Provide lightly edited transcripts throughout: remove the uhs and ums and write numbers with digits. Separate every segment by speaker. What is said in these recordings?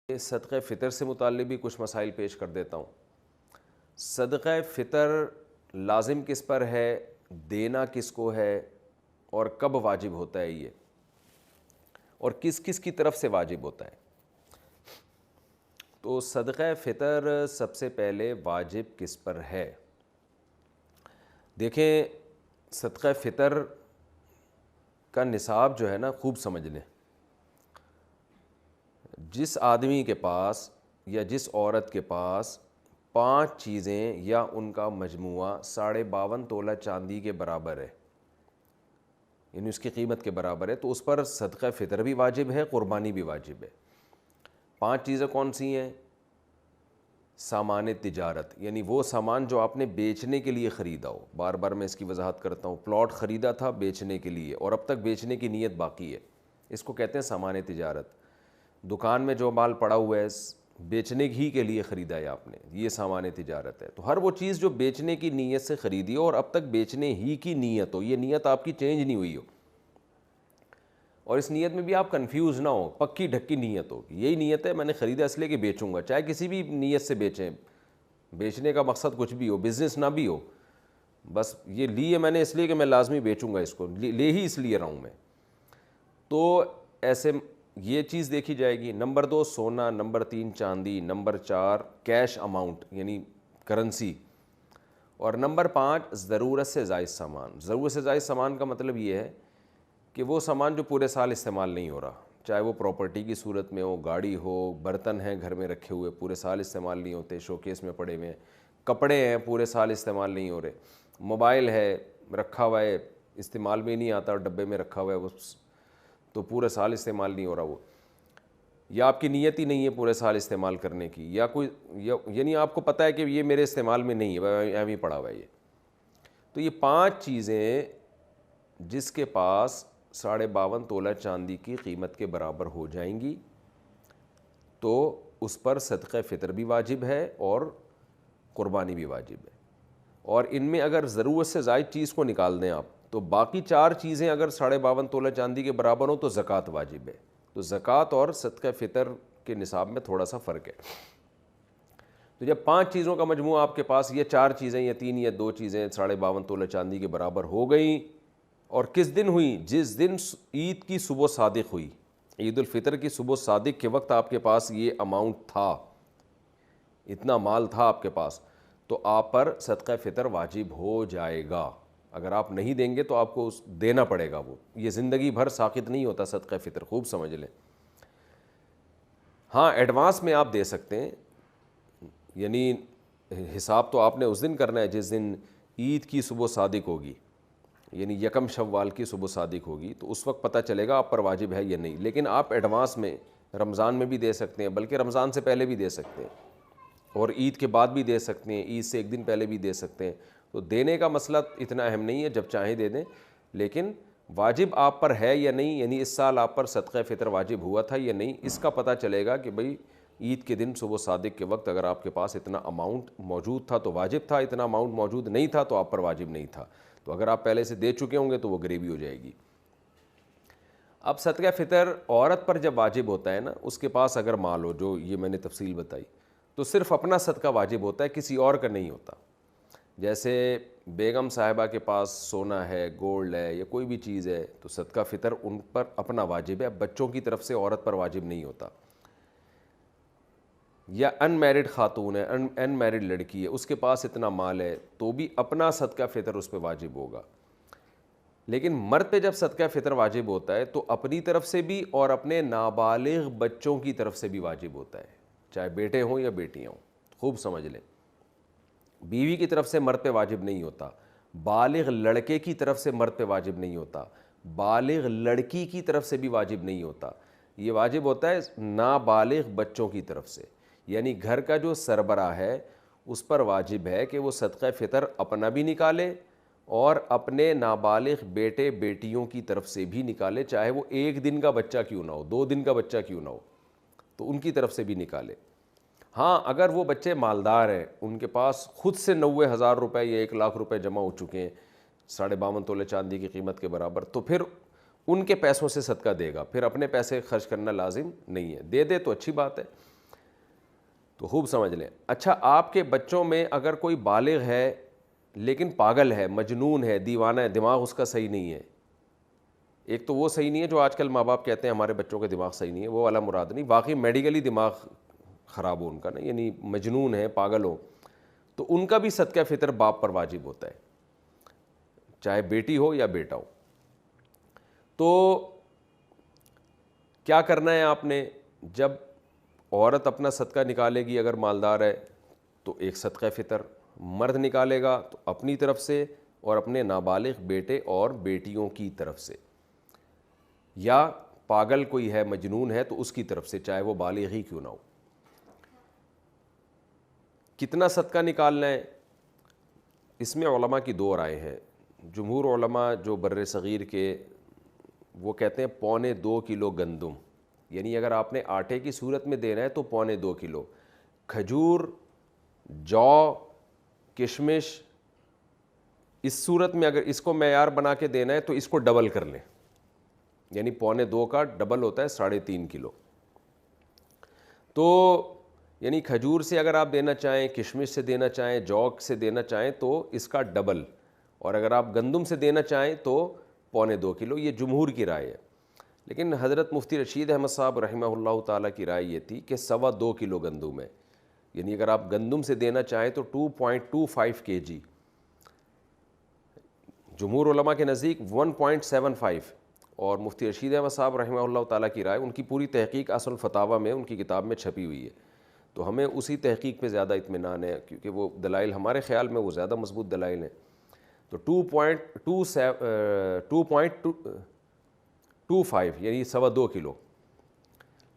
Speaker 1: صدقہ فطر سے متعلق بھی کچھ مسائل پیش کر دیتا ہوں۔ صدقہ فطر لازم کس پر ہے، دینا کس کو ہے، اور کب واجب ہوتا ہے یہ، اور کس کس کی طرف سے واجب ہوتا ہے۔ تو صدقہ فطر سب سے پہلے واجب کس پر ہے؟ دیکھیں، صدقہ فطر کا نصاب جو ہے نا، خوب سمجھ لیں۔ جس آدمی کے پاس یا جس عورت کے پاس 5 چیزیں یا ان کا مجموعہ 52.5 تولہ چاندی کے برابر ہے، یعنی اس کی قیمت کے برابر ہے، تو اس پر صدقہ فطر بھی واجب ہے، قربانی بھی واجب ہے۔ 5 چیزیں کون سی ہیں؟ سامان تجارت، یعنی وہ سامان جو آپ نے بیچنے کے لیے خریدا ہو۔ بار بار میں اس کی وضاحت کرتا ہوں، پلاٹ خریدا تھا بیچنے کے لیے اور اب تک بیچنے کی نیت باقی ہے، اس کو کہتے ہیں سامان تجارت۔ دکان میں جو مال پڑا ہوا ہے بیچنے ہی کے لیے خریدا ہے آپ نے، یہ سامان تجارت ہے۔ تو ہر وہ چیز جو بیچنے کی نیت سے خریدی ہو اور اب تک بیچنے ہی کی نیت ہو، یہ نیت آپ کی چینج نہیں ہوئی ہو، اور اس نیت میں بھی آپ کنفیوز نہ ہو، پکی ڈھکی نیت ہو، یہی نیت ہے میں نے خریدا اس لیے کہ بیچوں گا، چاہے کسی بھی نیت سے بیچیں، بیچنے کا مقصد کچھ بھی ہو، بزنس نہ بھی ہو، بس یہ لیے میں نے اس لیے کہ میں لازمی بیچوں گا، اس کو لے ہی اس لیے رہا ہوں میں، تو ایسے یہ چیز دیکھی جائے گی۔ نمبر 2 سونا، نمبر 3 چاندی، نمبر 4 کیش اماؤنٹ یعنی کرنسی، اور نمبر 5 ضرورت سے زائد سامان۔ ضرورت سے زائد سامان کا مطلب یہ ہے کہ وہ سامان جو پورے سال استعمال نہیں ہو رہا، چاہے وہ پراپرٹی کی صورت میں ہو، گاڑی ہو، برتن ہیں گھر میں رکھے ہوئے پورے سال استعمال نہیں ہوتے، شوکیس میں پڑے ہوئے ہیں، کپڑے ہیں پورے سال استعمال نہیں ہو رہے، موبائل ہے رکھا ہوا ہے استعمال میں نہیں آتا، ڈبے میں رکھا ہوا ہے وہ تو پورے سال استعمال نہیں ہو رہا وہ، یا آپ کی نیت ہی نہیں ہے پورے سال استعمال کرنے کی، یا کوئی یعنی آپ کو پتہ ہے کہ یہ میرے استعمال میں نہیں ہے، ایویں پڑا ہوا ہے یہ۔ تو یہ 5 چیزیں جس کے پاس 52.5 تولہ چاندی کی قیمت کے برابر ہو جائیں گی تو اس پر صدقہ فطر بھی واجب ہے اور قربانی بھی واجب ہے۔ اور ان میں اگر ضرورت سے زائد چیز کو نکال دیں آپ تو باقی 4 چیزیں اگر 52.5 تولہ چاندی کے برابر ہوں تو زکوٰۃ واجب ہے۔ تو زکوٰۃ اور صدقہ فطر کے نصاب میں تھوڑا سا فرق ہے۔ تو جب 5 چیزوں کا مجموعہ آپ کے پاس، یہ 4 چیزیں یا 3 یا 2 چیزیں 52.5 تولہ چاندی کے برابر ہو گئیں، اور کس دن ہوئی؟ جس دن عید کی صبح صادق ہوئی، عید الفطر کی صبح صادق کے وقت آپ کے پاس یہ اماؤنٹ تھا، اتنا مال تھا آپ کے پاس، تو آپ پر صدقہ فطر واجب ہو جائے گا۔ اگر آپ نہیں دیں گے تو آپ کو دینا پڑے گا، وہ یہ زندگی بھر ساقط نہیں ہوتا صدقہ فطر، خوب سمجھ لیں۔ ہاں ایڈوانس میں آپ دے سکتے ہیں، یعنی حساب تو آپ نے اس دن کرنا ہے جس دن عید کی صبح صادق ہوگی، یعنی 1 شوال کی صبح صادق ہوگی، تو اس وقت پتہ چلے گا آپ پر واجب ہے یا نہیں۔ لیکن آپ ایڈوانس میں رمضان میں بھی دے سکتے ہیں، بلکہ رمضان سے پہلے بھی دے سکتے ہیں، اور عید کے بعد بھی دے سکتے ہیں، عید سے 1 دن پہلے بھی دے سکتے ہیں۔ تو دینے کا مسئلہ اتنا اہم نہیں ہے، جب چاہیں دے دیں، لیکن واجب آپ پر ہے یا نہیں، یعنی اس سال آپ پر صدقہ فطر واجب ہوا تھا یا نہیں، اس کا پتہ چلے گا کہ بھئی عید کے دن صبح صادق کے وقت اگر آپ کے پاس اتنا اماؤنٹ موجود تھا تو واجب تھا، اتنا اماؤنٹ موجود نہیں تھا تو آپ پر واجب نہیں تھا۔ تو اگر آپ پہلے سے دے چکے ہوں گے تو وہ گریوی ہو جائے گی۔ اب صدقہ فطر عورت پر جب واجب ہوتا ہے نا، اس کے پاس اگر مال ہو، جو یہ میں نے تفصیل بتائی، تو صرف اپنا صدقہ واجب ہوتا ہے، کسی اور کا نہیں ہوتا۔ جیسے بیگم صاحبہ کے پاس سونا ہے، گولڈ ہے، یا کوئی بھی چیز ہے تو صدقہ فطر ان پر اپنا واجب ہے، بچوں کی طرف سے عورت پر واجب نہیں ہوتا۔ یا ان میرڈ خاتون ہے، ان میرڈ لڑکی ہے، اس کے پاس اتنا مال ہے تو بھی اپنا صدقہ فطر اس پہ واجب ہوگا۔ لیکن مرد پہ جب صدقہ فطر واجب ہوتا ہے تو اپنی طرف سے بھی اور اپنے نابالغ بچوں کی طرف سے بھی واجب ہوتا ہے، چاہے بیٹے ہوں یا بیٹیاں ہوں، خوب سمجھ لیں۔ بیوی کی طرف سے مرد پہ واجب نہیں ہوتا، بالغ لڑکے کی طرف سے مرد پہ واجب نہیں ہوتا، بالغ لڑکی کی طرف سے بھی واجب نہیں ہوتا، یہ واجب ہوتا ہے نابالغ بچوں کی طرف سے۔ یعنی گھر کا جو سربراہ ہے اس پر واجب ہے کہ وہ صدقہ فطر اپنا بھی نکالے اور اپنے نابالغ بیٹے بیٹیوں کی طرف سے بھی نکالے، چاہے وہ 1 دن کا بچہ کیوں نہ ہو، 2 دن کا بچہ کیوں نہ ہو، تو ان کی طرف سے بھی نکالے۔ ہاں اگر وہ بچے مالدار ہیں، ان کے پاس خود سے 90,000 روپے یا 1,00,000 روپے جمع ہو چکے ہیں 52.5 تولے چاندی کی قیمت کے برابر، تو پھر ان کے پیسوں سے صدقہ دے گا، پھر اپنے پیسے خرچ کرنا لازم نہیں ہے، دے دے تو اچھی بات ہے۔ تو خوب سمجھ لیں. اچھا آپ کے بچوں میں اگر کوئی بالغ ہے لیکن پاگل ہے, مجنون ہے, دیوانہ ہے, دماغ اس کا صحیح نہیں ہے, ایک تو وہ صحیح نہیں ہے جو آج کل ماں باپ کہتے ہیں ہمارے بچوں کا دماغ صحیح نہیں ہے, وہ والا مراد نہیں, واقعی میڈیکلی دماغ خراب ہو ان کا نا, یعنی مجنون ہے, پاگل ہو, تو ان کا بھی صدقہ فطر باپ پر واجب ہوتا ہے, چاہے بیٹی ہو یا بیٹا ہو. تو کیا کرنا ہے آپ نے, جب عورت اپنا صدقہ نکالے گی اگر مالدار ہے تو ایک صدقہ فطر, مرد نکالے گا تو اپنی طرف سے اور اپنے نابالغ بیٹے اور بیٹیوں کی طرف سے, یا پاگل کوئی ہے مجنون ہے تو اس کی طرف سے, چاہے وہ بالغ ہی کیوں نہ ہو. کتنا صدقہ نکالنا ہے, اس میں علماء کی دو رائے ہیں. جمہور علماء جو بر صغیر کے وہ کہتے ہیں 1.25 کلو گندم, یعنی اگر آپ نے آٹے کی صورت میں دینا ہے تو 1.25 کلو. کھجور, جو, کشمش, اس صورت میں اگر اس کو معیار بنا کے دینا ہے تو اس کو ڈبل کر لیں, یعنی 1.25 کا ڈبل ہوتا ہے 3.5 کلو. تو یعنی کھجور سے اگر آپ دینا چاہیں, کشمش سے دینا چاہیں, جو سے دینا چاہیں تو اس کا ڈبل, اور اگر آپ گندم سے دینا چاہیں تو 1.25 کلو. یہ جمہور کی رائے ہے. لیکن حضرت مفتی رشید احمد صاحب رحمہ اللہ تعالیٰ کی رائے یہ تھی کہ 2.25 کلو گندم ہے, یعنی اگر آپ گندم سے دینا چاہیں تو 2.25 kg. جمہور علماء کے نزدیک 1.75, اور مفتی رشید احمد صاحب رحمہ اللہ تعالیٰ کی رائے, ان کی پوری تحقیق اصل الفتاویٰ میں ان کی کتاب میں چھپی ہوئی ہے, تو ہمیں اسی تحقیق پہ زیادہ اطمینان ہے کیونکہ وہ دلائل ہمارے خیال میں وہ زیادہ مضبوط دلائل ہیں. تو 2.25 یعنی 2.25 کلو,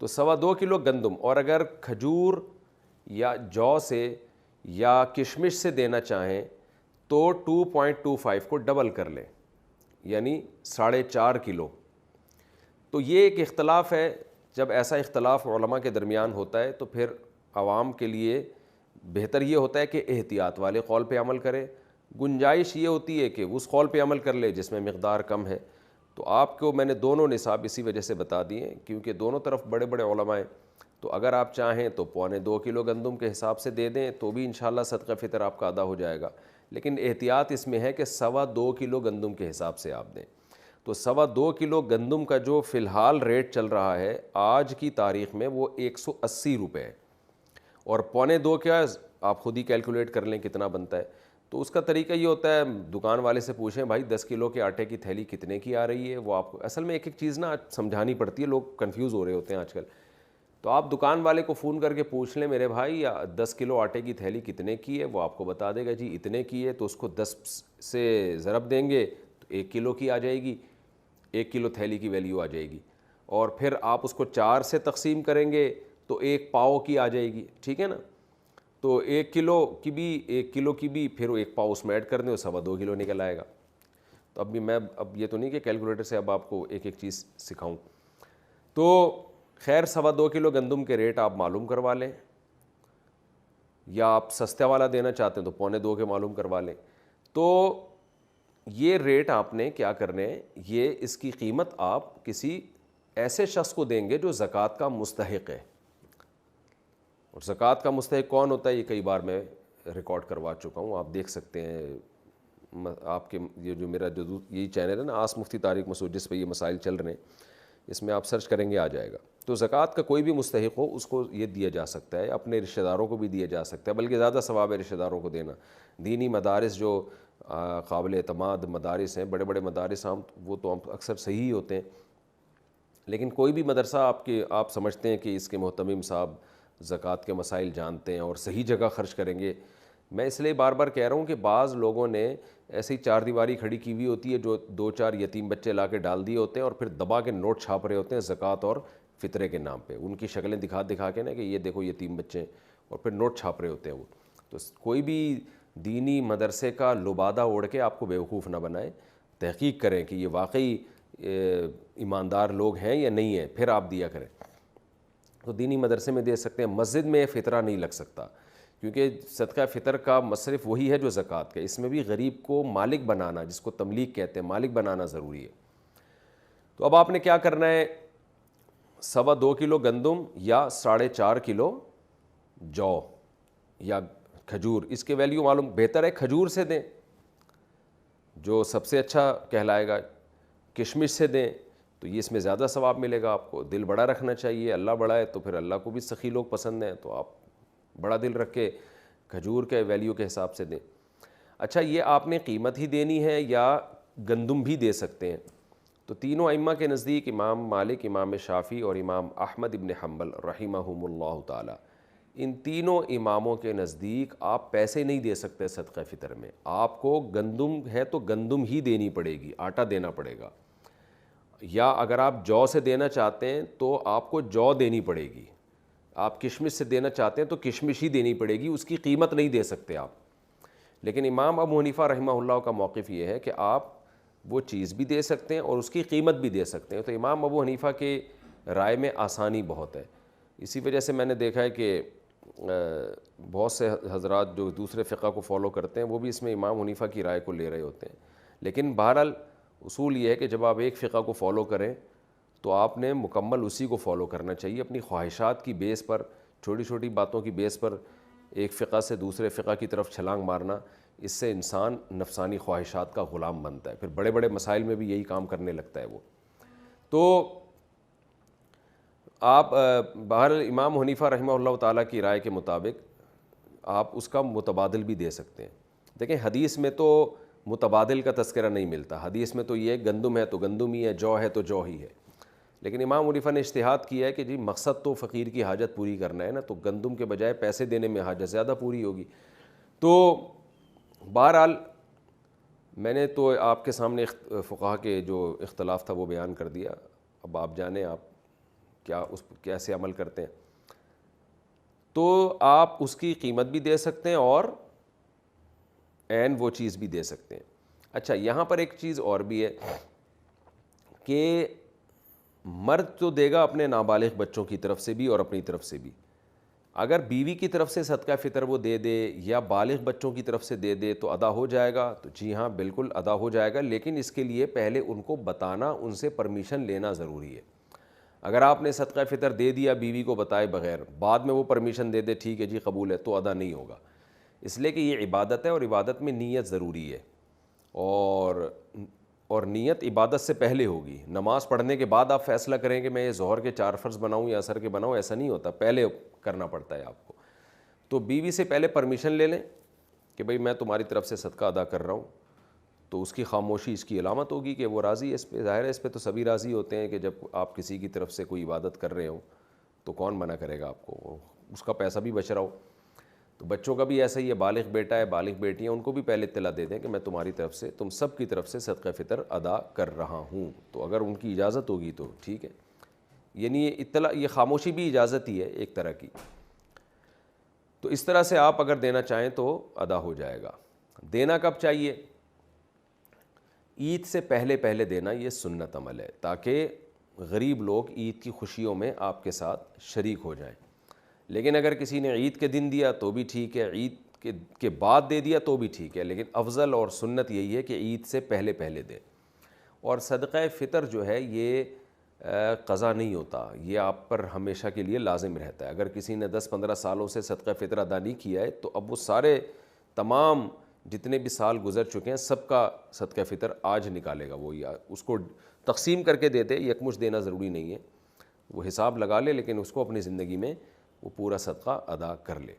Speaker 1: تو 2.25 کلو گندم, اور اگر کھجور یا جو سے یا کشمش سے دینا چاہیں تو 2.25 کو ڈبل کر لیں, یعنی 4.5 کلو. تو یہ ایک اختلاف ہے. جب ایسا اختلاف علماء کے درمیان ہوتا ہے تو پھر عوام کے لیے بہتر یہ ہوتا ہے کہ احتیاط والے قول پہ عمل کرے. گنجائش یہ ہوتی ہے کہ اس قول پہ عمل کر لے جس میں مقدار کم ہے. تو آپ کو میں نے دونوں نصاب اسی وجہ سے بتا دیے کیونکہ دونوں طرف بڑے بڑے علماء ہیں. تو اگر آپ چاہیں تو 2.25 کلو گندم کے حساب سے دے دیں تو بھی انشاءاللہ صدقہ فطر آپ کا ادا ہو جائے گا, لیکن احتیاط اس میں ہے کہ 2.25 کلو گندم کے حساب سے آپ دیں. تو 2.25 کلو گندم کا جو فی الحال ریٹ چل رہا ہے آج کی تاریخ میں وہ 180 روپے ہے, اور 2.25 کیا آپ خود ہی کیلکولیٹ کر لیں کتنا بنتا ہے. تو اس کا طریقہ یہ ہوتا ہے, دکان والے سے پوچھیں بھائی 10 کلو کے آٹے کی تھیلی کتنے کی آ رہی ہے, وہ آپ کو اصل میں ایک ایک چیز نا سمجھانی پڑتی ہے, لوگ کنفیوز ہو رہے ہوتے ہیں آج کل. تو آپ دکان والے کو فون کر کے پوچھ لیں میرے بھائی 10 کلو آٹے کی تھیلی کتنے کی ہے, وہ آپ کو بتا دے گا جی اتنے کی ہے. تو اس کو 10 سے ضرب دیں گے تو 1 کلو کی آ جائے گی, 1 کلو تھیلی کی ویلیو آ جائے گی, اور پھر آپ اس کو 4 سے تقسیم کریں گے تو 1 پاؤ کی آ جائے گی, ٹھیک ہے نا. تو 1 کلو کی بھی پھر 1 پاؤ اس میں ایڈ کر دیں, 2.25 کلو نکل آئے گا. تو اب یہ تو نہیں کہ کیلکولیٹر سے اب آپ کو ایک ایک چیز سکھاؤں. تو خیر 2.25 کلو گندم کے ریٹ آپ معلوم کروا لیں, یا آپ سستا والا دینا چاہتے ہیں تو 2.25 کے معلوم کروا لیں. تو یہ ریٹ آپ نے کیا کرنے ہیں, یہ اس کی قیمت آپ کسی ایسے شخص کو دیں گے جو زکوٰۃ کا مستحق ہے. اور زکوٰۃ کا مستحق کون ہوتا ہے یہ کئی بار میں ریکارڈ کروا چکا ہوں, آپ دیکھ سکتے ہیں. آپ کے یہ جو میرا جو یہی چینل ہے نا آس مفتی طارق مسعود, جس پہ یہ مسائل چل رہے ہیں, اس میں آپ سرچ کریں گے آ جائے گا. تو زکوٰۃ کا کوئی بھی مستحق ہو اس کو یہ دیا جا سکتا ہے, اپنے رشتہ داروں کو بھی دیا جا سکتا ہے, بلکہ زیادہ ثواب ہے رشتہ داروں کو دینا. دینی مدارس جو قابل اعتماد مدارس ہیں, بڑے بڑے مدارس عام وہ تو اکثر صحیح ہوتے ہیں, لیکن کوئی بھی مدرسہ آپ سمجھتے ہیں کہ اس کے محتمم صاحب زکوٰۃ کے مسائل جانتے ہیں اور صحیح جگہ خرچ کریں گے. میں اس لیے بار بار کہہ رہا ہوں کہ بعض لوگوں نے ایسے ہی 4 دیواری کھڑی کی ہوئی ہوتی ہے, جو 2-4 یتیم بچے لا کے ڈال دیے ہوتے ہیں اور پھر دبا کے نوٹ چھاپ رہے ہوتے ہیں زکوٰۃ اور فطرے کے نام پہ, ان کی شکلیں دکھا کے نا کہ یہ دیکھو یتیم بچے ہیں, اور پھر نوٹ چھاپ رہے ہوتے ہیں وہ. تو کوئی بھی دینی مدرسے کا لبادہ اوڑھ کے آپ کو بیوقوف نہ بنائے, تحقیق کریں کہ یہ واقعی ایماندار لوگ ہیں یا نہیں ہیں, پھر آپ دیا کریں. تو دینی مدرسے میں دے سکتے ہیں, مسجد میں فطرہ نہیں لگ سکتا کیونکہ صدقہ فطر کا مصرف وہی ہے جو زکوٰۃ کا. اس میں بھی غریب کو مالک بنانا, جس کو تملیک کہتے ہیں, مالک بنانا ضروری ہے. تو اب آپ نے کیا کرنا ہے, 2.25 کلو گندم یا 4.5 کلو جو یا کھجور، اس کے ویلیو معلوم، بہتر ہے کھجور سے دیں جو سب سے اچھا کہلائے گا، کشمش سے دیں تو یہ اس میں زیادہ ثواب ملے گا آپ کو۔ دل بڑا رکھنا چاہیے، اللہ بڑا ہے تو پھر اللہ کو بھی سخی لوگ پسند ہیں، تو آپ بڑا دل رکھ کے کھجور کے ویلیو کے حساب سے دیں۔ اچھا، یہ آپ نے قیمت ہی دینی ہے یا گندم بھی دے سکتے ہیں؟ تو تینوں ائمہ کے نزدیک، امام مالک، امام شافعی اور امام احمد ابن حنبل رحمہم اللہ تعالی، ان تینوں اماموں کے نزدیک آپ پیسے نہیں دے سکتے صدقہ فطر میں، آپ کو گندم ہے تو گندم ہی دینی پڑے گی، آٹا دینا پڑے گا، یا اگر آپ جو سے دینا چاہتے ہیں تو آپ کو جو دینی پڑے گی، آپ کشمش سے دینا چاہتے ہیں تو کشمش ہی دینی پڑے گی، اس کی قیمت نہیں دے سکتے آپ۔ لیکن امام ابو حنیفہ رحمہ اللہ کا موقف یہ ہے کہ آپ وہ چیز بھی دے سکتے ہیں اور اس کی قیمت بھی دے سکتے ہیں۔ تو امام ابو حنیفہ کے رائے میں آسانی بہت ہے، اسی وجہ سے میں نے دیکھا ہے کہ بہت سے حضرات جو دوسرے فقہ کو فالو کرتے ہیں وہ بھی اس میں امام حنیفہ کی رائے کو لے رہے ہوتے ہیں۔ لیکن بہرحال اصول یہ ہے کہ جب آپ ایک فقہ کو فالو کریں تو آپ نے مکمل اسی کو فالو کرنا چاہیے، اپنی خواہشات کی بیس پر، چھوٹی چھوٹی باتوں کی بیس پر ایک فقہ سے دوسرے فقہ کی طرف چھلانگ مارنا، اس سے انسان نفسانی خواہشات کا غلام بنتا ہے، پھر بڑے بڑے مسائل میں بھی یہی کام کرنے لگتا ہے وہ۔ تو آپ بہرحال امام حنیفہ رحمہ اللہ تعالیٰ کی رائے کے مطابق آپ اس کا متبادل بھی دے سکتے ہیں۔ دیکھیں حدیث میں تو متبادل کا تذکرہ نہیں ملتا، حدیث میں تو یہ گندم ہے تو گندم ہی ہے، جو ہے تو جو ہی ہے، لیکن امام حنیفہ نے اجتہاد کیا ہے کہ جی مقصد تو فقیر کی حاجت پوری کرنا ہے نا، تو گندم کے بجائے پیسے دینے میں حاجت زیادہ پوری ہوگی۔ تو بہرحال میں نے تو آپ کے سامنے فقہا کے جو اختلاف تھا وہ بیان کر دیا، اب آپ جانیں آپ کیا اس کیسے عمل کرتے ہیں۔ تو آپ اس کی قیمت بھی دے سکتے ہیں اور عین وہ چیز بھی دے سکتے ہیں۔ اچھا، یہاں پر ایک چیز اور بھی ہے کہ مرد تو دے گا اپنے نابالغ بچوں کی طرف سے بھی اور اپنی طرف سے بھی، اگر بیوی کی طرف سے صدقہ فطر وہ دے دے یا بالغ بچوں کی طرف سے دے دے تو ادا ہو جائے گا؟ تو جی ہاں بالکل ادا ہو جائے گا، لیکن اس کے لیے پہلے ان کو بتانا، ان سے پرمیشن لینا ضروری ہے۔ اگر آپ نے صدقہ فطر دے دیا بیوی کو بتائے بغیر، بعد میں وہ پرمیشن دے دے ٹھیک ہے جی قبول ہے، تو ادا نہیں ہوگا، اس لیے کہ یہ عبادت ہے اور عبادت میں نیت ضروری ہے، اور نیت عبادت سے پہلے ہوگی۔ نماز پڑھنے کے بعد آپ فیصلہ کریں کہ میں یہ ظہر کے 4 فرض بناؤں یا عصر کے بناؤں، ایسا نہیں ہوتا، پہلے کرنا پڑتا ہے آپ کو۔ تو بیوی سے پہلے پرمیشن لے لیں کہ بھئی میں تمہاری طرف سے صدقہ ادا کر رہا ہوں، تو اس کی خاموشی اس کی علامت ہوگی کہ وہ راضی ہے اس پہ۔ ظاہر ہے اس پہ تو سبھی راضی ہوتے ہیں کہ جب آپ کسی کی طرف سے کوئی عبادت کر رہے ہوں تو کون منع کرے گا آپ کو، اس کا پیسہ بھی بچ رہا ہو۔ تو بچوں کا بھی ایسا ہی ہے، بالغ بیٹا ہے بالغ بیٹی ہیں، ان کو بھی پہلے اطلاع دے دیں کہ میں تمہاری طرف سے، تم سب کی طرف سے صدقہ فطر ادا کر رہا ہوں، تو اگر ان کی اجازت ہوگی تو ٹھیک ہے، یعنی یہ اطلاع، یہ خاموشی بھی اجازت ہی ہے ایک طرح کی۔ تو اس طرح سے آپ اگر دینا چاہیں تو ادا ہو جائے گا۔ دینا کب چاہیے؟ عید سے پہلے پہلے دینا، یہ سنت عمل ہے، تاکہ غریب لوگ عید کی خوشیوں میں آپ کے ساتھ شریک ہو جائیں۔ لیکن اگر کسی نے عید کے دن دیا تو بھی ٹھیک ہے، عید کے بعد دے دیا تو بھی ٹھیک ہے، لیکن افضل اور سنت یہی ہے کہ عید سے پہلے پہلے دے۔ اور صدقہ فطر جو ہے یہ قضا نہیں ہوتا، یہ آپ پر ہمیشہ کے لیے لازم رہتا ہے۔ اگر کسی نے 10-15 سالوں سے صدقہ فطر ادا نہیں کیا ہے تو اب وہ سارے تمام جتنے بھی سال گزر چکے ہیں سب کا صدقہ فطر آج نکالے گا وہ، یا اس کو تقسیم کر کے دے دے، یکمشت دینا ضروری نہیں ہے، وہ حساب لگا لے لیکن اس کو اپنی زندگی میں وہ پورا صدقہ ادا کر لے۔